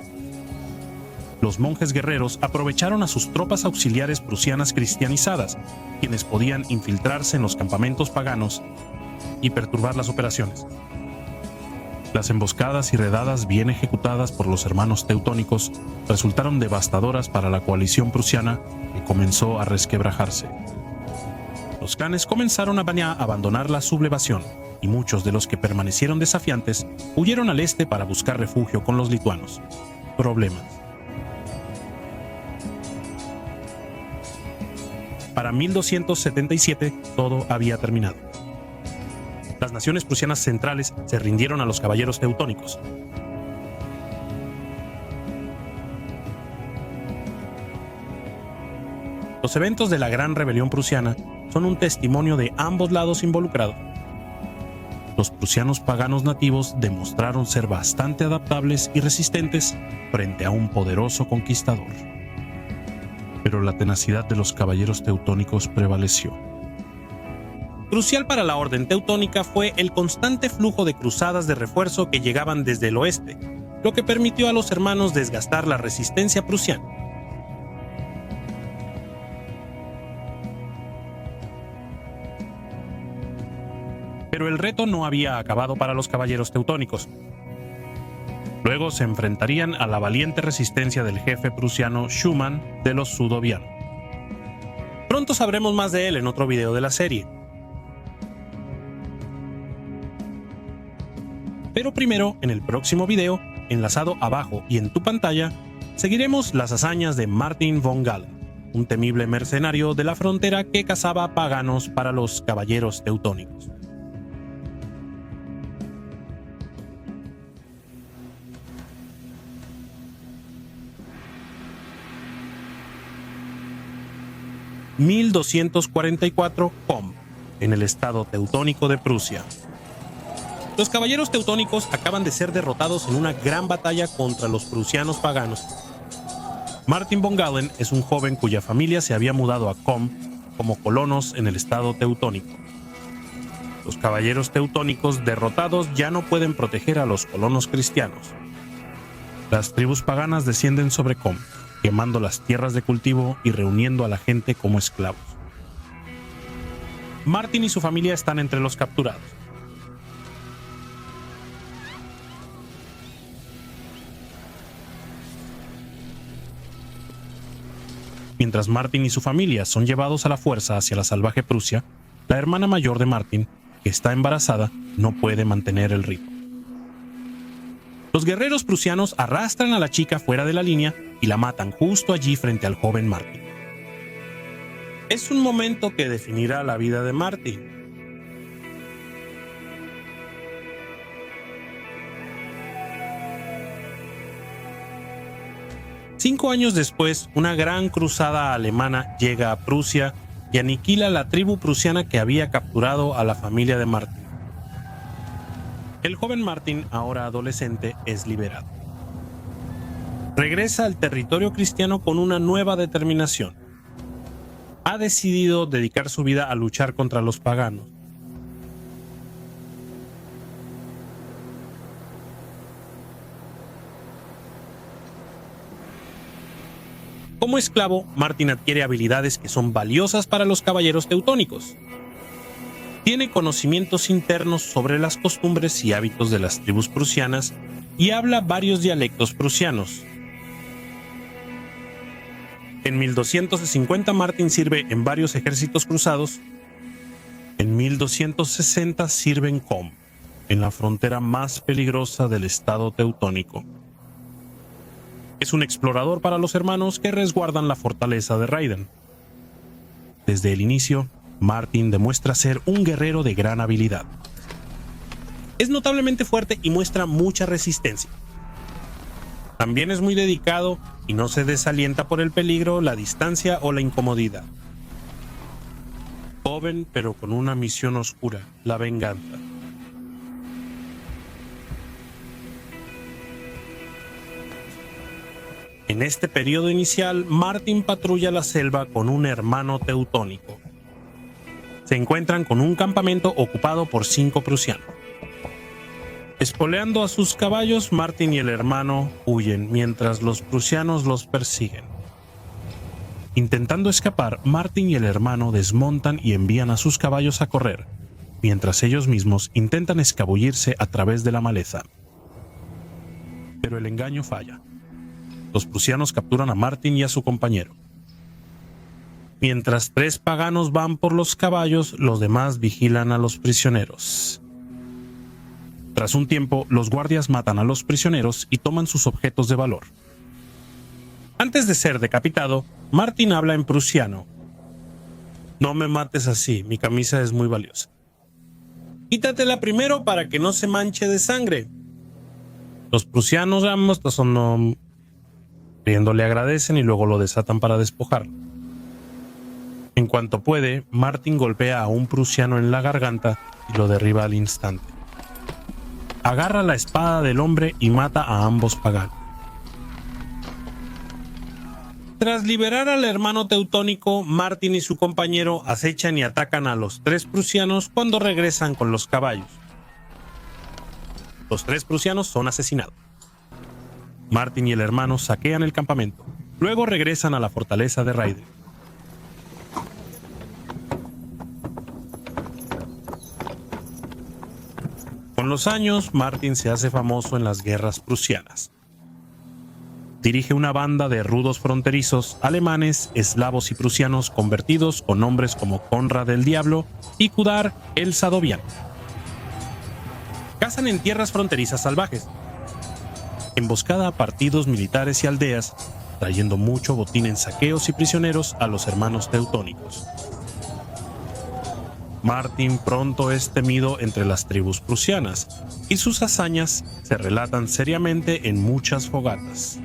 Los monjes guerreros aprovecharon a sus tropas auxiliares prusianas cristianizadas, quienes podían infiltrarse en los campamentos paganos y perturbar las operaciones. Las emboscadas y redadas bien ejecutadas por los hermanos teutónicos resultaron devastadoras para la coalición prusiana, que comenzó a resquebrajarse. Los los clanes comenzaron a abandonar la sublevación, y muchos de los que permanecieron desafiantes huyeron al este para buscar refugio con los lituanos. Problemas. Para 1277 todo había terminado. Las naciones prusianas centrales se rindieron a los caballeros teutónicos. Los eventos de la Gran Rebelión Prusiana son un testimonio de ambos lados involucrados. Los prusianos paganos nativos demostraron ser bastante adaptables y resistentes frente a un poderoso conquistador. Pero la tenacidad de los caballeros teutónicos prevaleció. Crucial para la orden teutónica fue el constante flujo de cruzadas de refuerzo que llegaban desde el oeste, lo que permitió a los hermanos desgastar la resistencia prusiana. Pero el reto no había acabado para los caballeros teutónicos. Luego se enfrentarían a la valiente resistencia del jefe prusiano Schumann de los Sudovianos. Pronto sabremos más de él en otro video de la serie. Pero primero, en el próximo video, enlazado abajo y en tu pantalla, seguiremos las hazañas de Martin von Galen, un temible mercenario de la frontera que cazaba paganos para los caballeros teutónicos. (1244) Komm, en el estado teutónico de Prusia. Los caballeros teutónicos acaban de ser derrotados en una gran batalla contra los prusianos paganos. Martin von Galen es un joven cuya familia se había mudado a Komm como colonos en el estado teutónico. Los caballeros teutónicos derrotados ya no pueden proteger a los colonos cristianos. Las tribus paganas descienden sobre Komm, quemando las tierras de cultivo y reuniendo a la gente como esclavos. Martin y su familia están entre los capturados. Mientras Martin y su familia son llevados a la fuerza hacia la salvaje Prusia, la hermana mayor de Martin, que está embarazada, no puede mantener el ritmo. Los guerreros prusianos arrastran a la chica fuera de la línea y la matan justo allí frente al joven Martin. Es un momento que definirá la vida de Martin. Cinco años después, una gran cruzada alemana llega a Prusia y aniquila a la tribu prusiana que había capturado a la familia de Martin. El joven Martin, ahora adolescente, es liberado. Regresa al territorio cristiano con una nueva determinación. Ha decidido dedicar su vida a luchar contra los paganos. Como esclavo, Martin adquiere habilidades que son valiosas para los caballeros teutónicos. Tiene conocimientos internos sobre las costumbres y hábitos de las tribus prusianas y habla varios dialectos prusianos. En 1250 Martin sirve en varios ejércitos cruzados. En 1260 sirve en Komm, en la frontera más peligrosa del estado teutónico. Es un explorador para los hermanos que resguardan la fortaleza de Raiden. Desde el inicio, Martin demuestra ser un guerrero de gran habilidad. Es notablemente fuerte y muestra mucha resistencia. También es muy dedicado y no se desalienta por el peligro, la distancia o la incomodidad. Joven, pero con una misión oscura, la venganza. En este periodo inicial, Martin patrulla la selva con un hermano teutónico. Se encuentran con un campamento ocupado por 5 prusianos. Espoleando a sus caballos, Martin y el hermano huyen mientras los prusianos los persiguen. Intentando escapar, Martin y el hermano desmontan y envían a sus caballos a correr, mientras ellos mismos intentan escabullirse a través de la maleza. Pero el engaño falla. Los prusianos capturan a Martin y a su compañero. Mientras 3 paganos van por los caballos, los demás vigilan a los prisioneros. Tras un tiempo, los guardias matan a los prisioneros y toman sus objetos de valor. Antes de ser decapitado, Martin habla en prusiano. No me mates así, mi camisa es muy valiosa. Quítatela primero para que no se manche de sangre. Los prusianos riendo le agradecen y luego lo desatan para despojarlo. En cuanto puede, Martin golpea a un prusiano en la garganta y lo derriba al instante. Agarra la espada del hombre y mata a ambos paganos. Tras liberar al hermano teutónico, Martin y su compañero acechan y atacan a los 3 prusianos cuando regresan con los caballos. Los 3 prusianos son asesinados. Martin y el hermano saquean el campamento. Luego regresan a la fortaleza de Raidre. Con los años, Martin se hace famoso en las guerras prusianas. Dirige una banda de rudos fronterizos alemanes, eslavos y prusianos convertidos con nombres como Conrad el Diablo y Kudar el Sadoviano. Cazan en tierras fronterizas salvajes, emboscada a partidos militares y aldeas, trayendo mucho botín en saqueos y prisioneros a los hermanos teutónicos. Martin pronto es temido entre las tribus prusianas, y sus hazañas se relatan seriamente en muchas fogatas.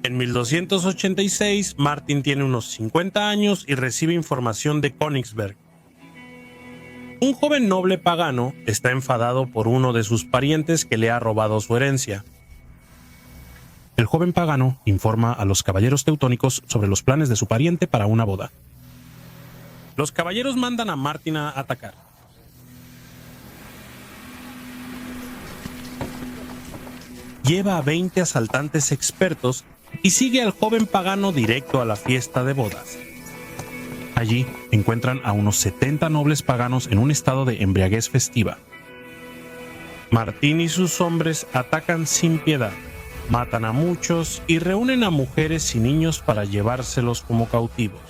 En 1286, Martin tiene unos 50 años y recibe información de Königsberg. Un joven noble pagano está enfadado por uno de sus parientes que le ha robado su herencia. El joven pagano informa a los caballeros teutónicos sobre los planes de su pariente para una boda. Los caballeros mandan a Martin a atacar. Lleva a 20 asaltantes expertos y sigue al joven pagano directo a la fiesta de bodas. Allí encuentran a unos 70 nobles paganos en un estado de embriaguez festiva. Martín y sus hombres atacan sin piedad, matan a muchos y reúnen a mujeres y niños para llevárselos como cautivos.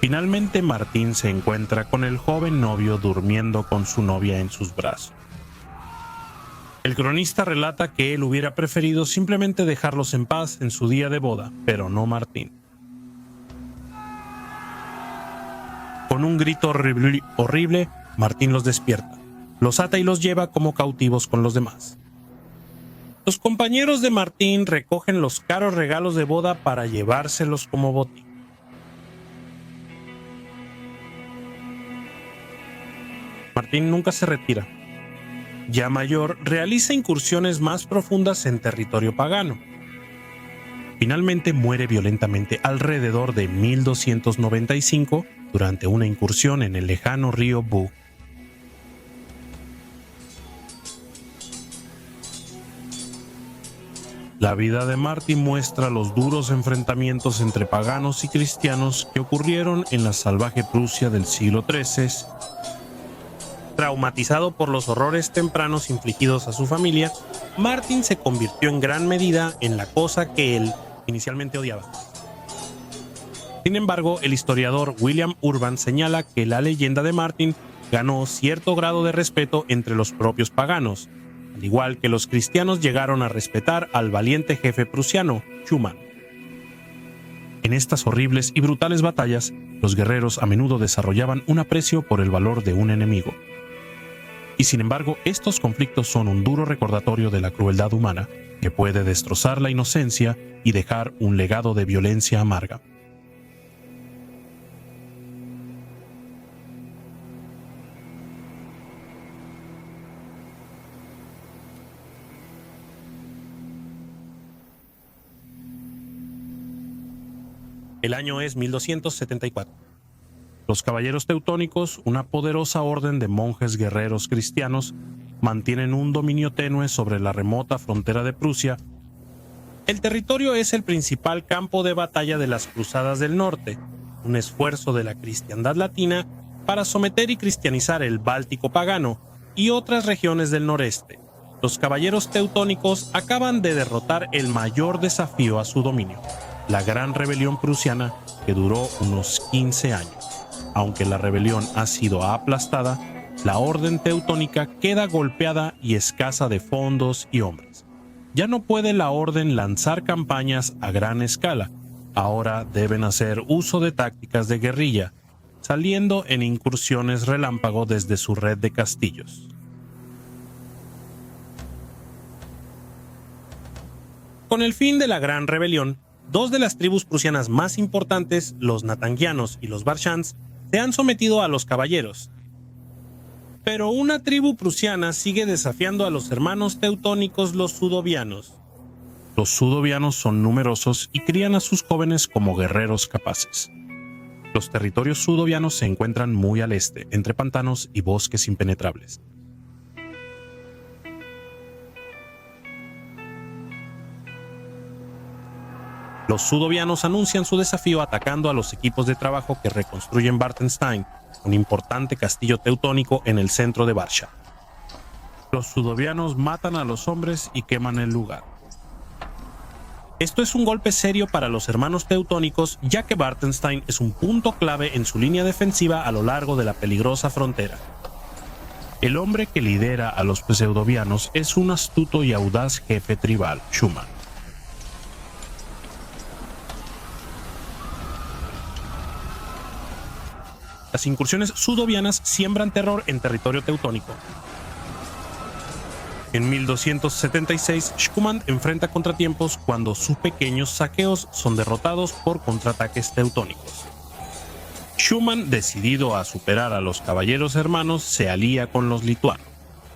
Finalmente Martín se encuentra con el joven novio durmiendo con su novia en sus brazos. El cronista relata que él hubiera preferido simplemente dejarlos en paz en su día de boda, pero no Martín. Con un grito horrible, Martín los despierta, los ata y los lleva como cautivos con los demás. Los compañeros de Martín recogen los caros regalos de boda para llevárselos como botín. Martín nunca se retira. Ya mayor, realiza incursiones más profundas en territorio pagano. Finalmente muere violentamente alrededor de 1295 durante una incursión en el lejano río Bug. La vida de Martin muestra los duros enfrentamientos entre paganos y cristianos que ocurrieron en la salvaje Prusia del siglo XIII. Traumatizado por los horrores tempranos infligidos a su familia, Martin se convirtió en gran medida en la cosa que él inicialmente odiaba. Sin embargo, el historiador William Urban señala que la leyenda de Martin ganó cierto grado de respeto entre los propios paganos, al igual que los cristianos llegaron a respetar al valiente jefe prusiano, Schumann. En estas horribles y brutales batallas, los guerreros a menudo desarrollaban un aprecio por el valor de un enemigo. Y sin embargo, estos conflictos son un duro recordatorio de la crueldad humana, que puede destrozar la inocencia y dejar un legado de violencia amarga. El año es 1274. Los caballeros teutónicos, una poderosa orden de monjes guerreros cristianos, mantienen un dominio tenue sobre la remota frontera de Prusia. El territorio es el principal campo de batalla de las Cruzadas del Norte, un esfuerzo de la cristiandad latina para someter y cristianizar el Báltico pagano y otras regiones del noreste. Los caballeros teutónicos acaban de derrotar el mayor desafío a su dominio, la Gran Rebelión Prusiana, que duró unos 15 años. Aunque la rebelión ha sido aplastada, la orden teutónica queda golpeada y escasa de fondos y hombres. Ya no puede la orden lanzar campañas a gran escala. Ahora deben hacer uso de tácticas de guerrilla, saliendo en incursiones relámpago desde su red de castillos. Con el fin de la Gran Rebelión, dos de las tribus prusianas más importantes, los natangianos y los barshans, se han sometido a los caballeros. Pero una tribu prusiana sigue desafiando a los hermanos teutónicos, los sudovianos. Los sudovianos son numerosos y crían a sus jóvenes como guerreros capaces. Los territorios sudovianos se encuentran muy al este, entre pantanos y bosques impenetrables. Los sudovianos anuncian su desafío atacando a los equipos de trabajo que reconstruyen Bartenstein, un importante castillo teutónico en el centro de Varsha. Los sudovianos matan a los hombres y queman el lugar. Esto es un golpe serio para los hermanos teutónicos, ya que Bartenstein es un punto clave en su línea defensiva a lo largo de la peligrosa frontera. El hombre que lidera a los pseudovianos es un astuto y audaz jefe tribal, Schumann. Las incursiones sudovianas siembran terror en territorio teutónico. En 1276, Schumann enfrenta contratiempos cuando sus pequeños saqueos son derrotados por contraataques teutónicos. Schumann, decidido a superar a los caballeros hermanos, se alía con los lituanos.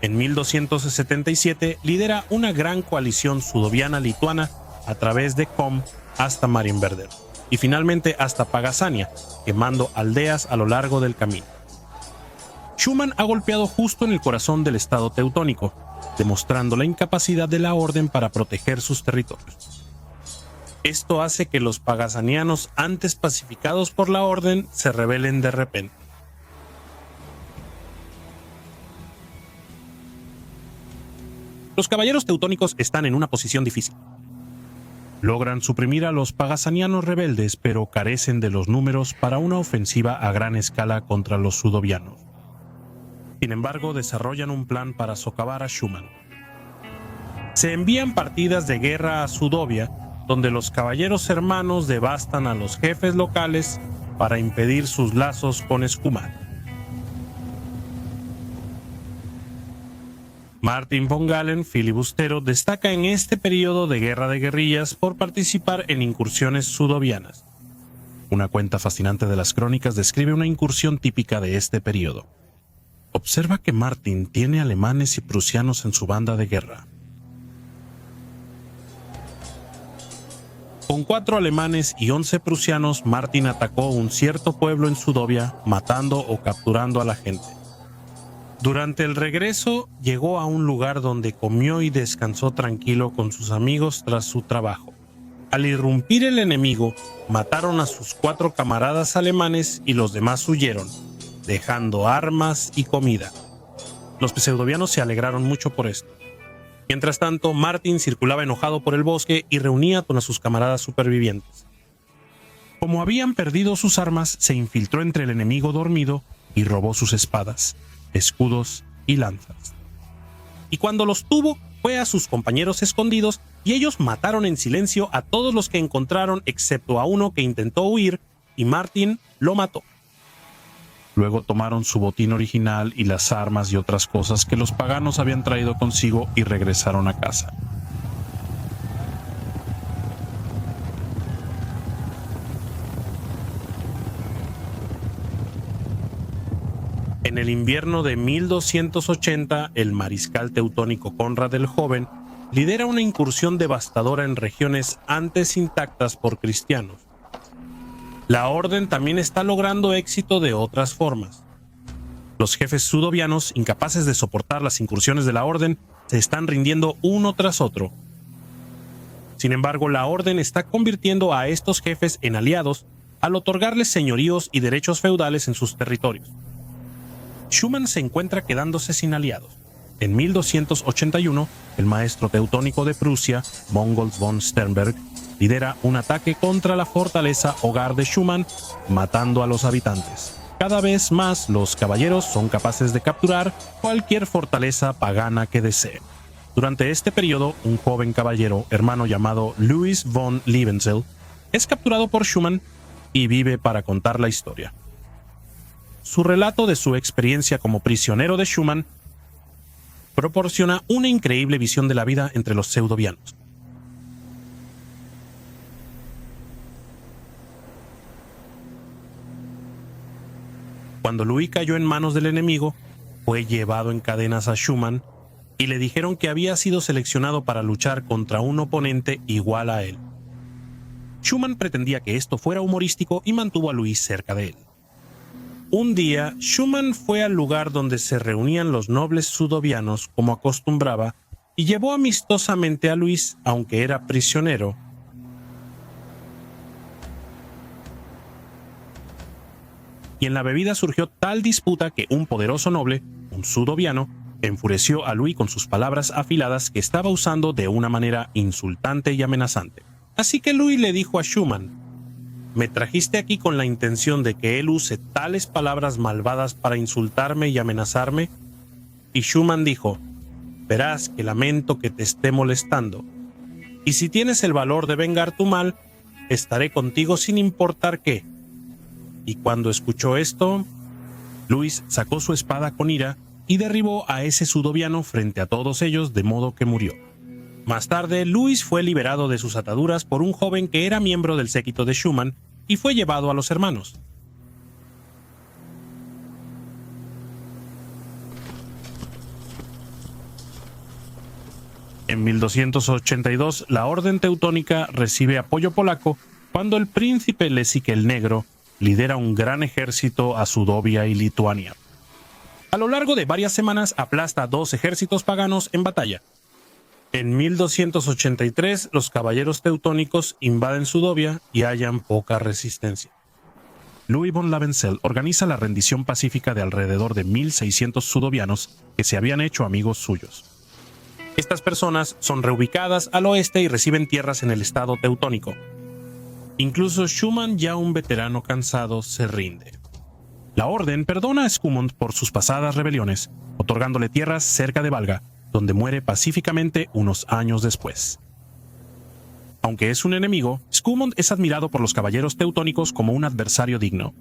En 1277 lidera una gran coalición sudoviana-lituana a través de Kom hasta Marienwerder y finalmente hasta Pagasania, quemando aldeas a lo largo del camino. Schumann ha golpeado justo en el corazón del estado teutónico, demostrando la incapacidad de la orden para proteger sus territorios. Esto hace que los pagasanianos, antes pacificados por la orden, se rebelen de repente. Los caballeros teutónicos están en una posición difícil. Logran suprimir a los pagasanianos rebeldes, pero carecen de los números para una ofensiva a gran escala contra los sudovianos. Sin embargo, desarrollan un plan para socavar a Schumann. Se envían partidas de guerra a Sudovia, donde los caballeros hermanos devastan a los jefes locales para impedir sus lazos con Schumann. Martin von Galen, filibustero, destaca en este periodo de guerra de guerrillas por participar en incursiones sudovianas. Una cuenta fascinante de las crónicas describe una incursión típica de este periodo. Observa que Martin tiene alemanes y prusianos en su banda de guerra. Con 4 alemanes y 11 prusianos, Martin atacó un cierto pueblo en Sudovia, matando o capturando a la gente. Durante el regreso, llegó a un lugar donde comió y descansó tranquilo con sus amigos tras su trabajo. Al irrumpir el enemigo, mataron a sus 4 camaradas alemanes y los demás huyeron, dejando armas y comida. Los pseudovianos se alegraron mucho por esto. Mientras tanto, Martin circulaba enojado por el bosque y reunía con a sus camaradas supervivientes. Como habían perdido sus armas, se infiltró entre el enemigo dormido y robó sus espadas, escudos y lanzas. Y cuando los tuvo, fue a sus compañeros escondidos y ellos mataron en silencio a todos los que encontraron excepto a uno que intentó huir y Martin lo mató. Luego tomaron su botín original y las armas y otras cosas que los paganos habían traído consigo y regresaron a casa. En el invierno de 1280, el mariscal teutónico Conrad el Joven lidera una incursión devastadora en regiones antes intactas por cristianos. La orden también está logrando éxito de otras formas. Los jefes sudovianos, incapaces de soportar las incursiones de la orden, se están rindiendo uno tras otro. Sin embargo, la orden está convirtiendo a estos jefes en aliados al otorgarles señoríos y derechos feudales en sus territorios. Schumann se encuentra quedándose sin aliados. En 1281, el maestro teutónico de Prusia, Mongols von Sternberg, lidera un ataque contra la fortaleza hogar de Schumann, matando a los habitantes. Cada vez más los caballeros son capaces de capturar cualquier fortaleza pagana que deseen. Durante este periodo, un joven caballero hermano llamado Louis von Liebenzell es capturado por Schumann y vive para contar la historia. Su relato de su experiencia como prisionero de Schumann proporciona una increíble visión de la vida entre los pseudovianos. Cuando Louis cayó en manos del enemigo, fue llevado en cadenas a Schumann y le dijeron que había sido seleccionado para luchar contra un oponente igual a él. Schumann pretendía que esto fuera humorístico y mantuvo a Louis cerca de él. Un día, Schumann fue al lugar donde se reunían los nobles sudovianos como acostumbraba y llevó amistosamente a Louis, aunque era prisionero. Y en la bebida surgió tal disputa que un poderoso noble, un sudoviano, enfureció a Louis con sus palabras afiladas que estaba usando de una manera insultante y amenazante. Así que Louis le dijo a Schumann: «Me trajiste aquí con la intención de que él use tales palabras malvadas para insultarme y amenazarme». Y Schumann dijo: «Verás que lamento que te esté molestando. Y si tienes el valor de vengar tu mal, estaré contigo sin importar qué». Y cuando escuchó esto, Louis sacó su espada con ira y derribó a ese sudoviano frente a todos ellos, de modo que murió. Más tarde, Louis fue liberado de sus ataduras por un joven que era miembro del séquito de Schumann y fue llevado a los hermanos. En 1282, la Orden Teutónica recibe apoyo polaco cuando el príncipe Leszek el Negro lidera un gran ejército a Sudovia y Lituania. A lo largo de varias semanas aplasta a 2 ejércitos paganos en batalla. En 1283, los caballeros teutónicos invaden Sudovia y hallan poca resistencia. Louis von Liebenzell organiza la rendición pacífica de alrededor de 1.600 sudovianos que se habían hecho amigos suyos. Estas personas son reubicadas al oeste y reciben tierras en el estado teutónico. Incluso Schumann, ya un veterano cansado, se rinde. La orden perdona a Schumann por sus pasadas rebeliones, otorgándole tierras cerca de Valga, donde muere pacíficamente unos años después. Aunque es un enemigo, Schumann es admirado por los caballeros teutónicos como un adversario digno.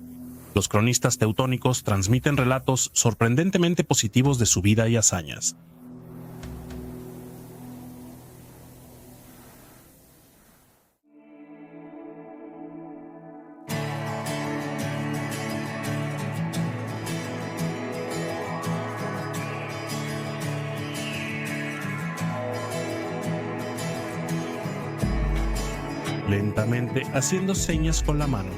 Los cronistas teutónicos transmiten relatos sorprendentemente positivos de su vida y hazañas. Lentamente, haciendo señas con la mano,